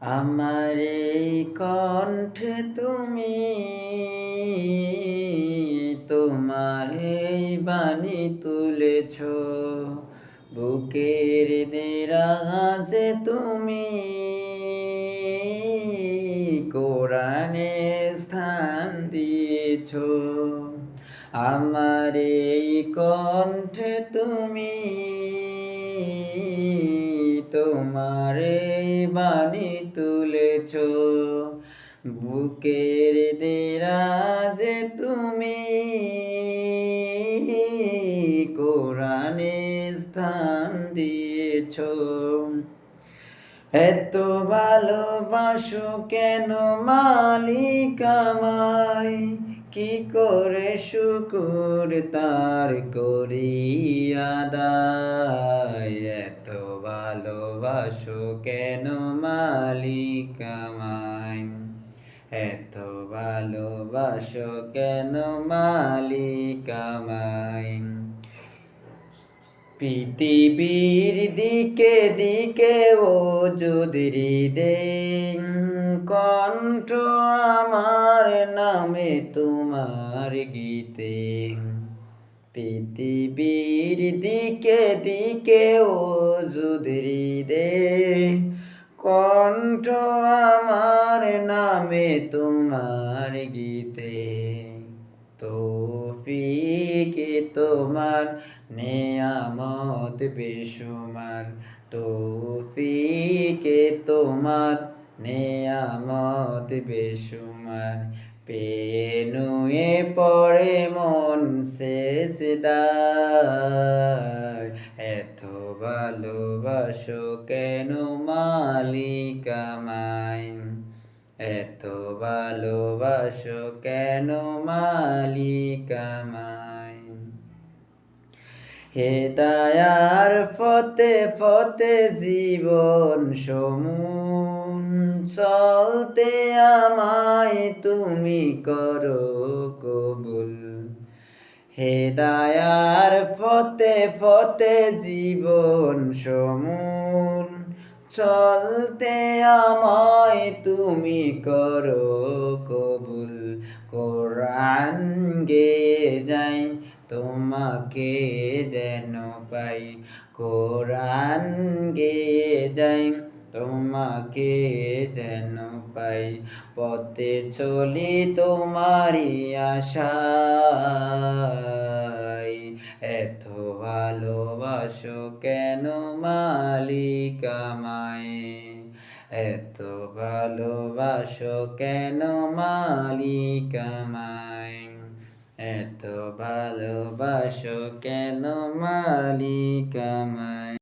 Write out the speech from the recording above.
আমার এই কণ্ঠে তুমি তোমার এই বাণী তুলেছ, বুকের দেরাজে তুমি কোরআনের স্থান দিয়েছ। আমার এই কণ্ঠে তুমি তোমার এই বাণী তুলেছ, বুকের দেরাজে তুমি কোরআনে স্থান দিয়েছ। এত ভালোবাসো কেন মালিক আমায়, কি করে শুকুর তার করি আদায়। এত ভালোবাসো কেন মালিক আমায়, এত ভালোবাসো কেন মালিক আমায়। পৃথিবীর দিকে দিকে ও যদি হৃদয় কণ্ঠ আমার নামে তোমার গীতে। পৃথিবীর দিকে দিকে ও যদি হৃদয় কণ্ঠ আমার নামে তোমার গীতে। তৌফিকে তোমার নেয়ামত বেশুমার, তৌফিকে তোমার নেয়ামত বেশুমার। পেয়ে নুয়ে পড়ে মন সেজদায়, এত ভালোবাসো কেন মালিক আমায়, এত ভালোবাসো কেন মালিক আমায়। হেদায়ার ফতে ফতে জীবন সমূহ চলতে আমায় তুমি করো কবুল। হেদায়ার ফতে ফতে জীবন সমূহ চলতে আমায় তুমি করো কবুল। কোরআন গেয়ে যাই তোমাকে যেন পাই, কোরআন গেয়ে যাই তোমাকে যেন পাই। পথে চলি তোমারই আশায়, এত ভালোবাসো কেন মালিক আমায়, এত ভালোবাসো কেন মালিক আমায়, এত ভালোবাসো কেন মালিক আমায়।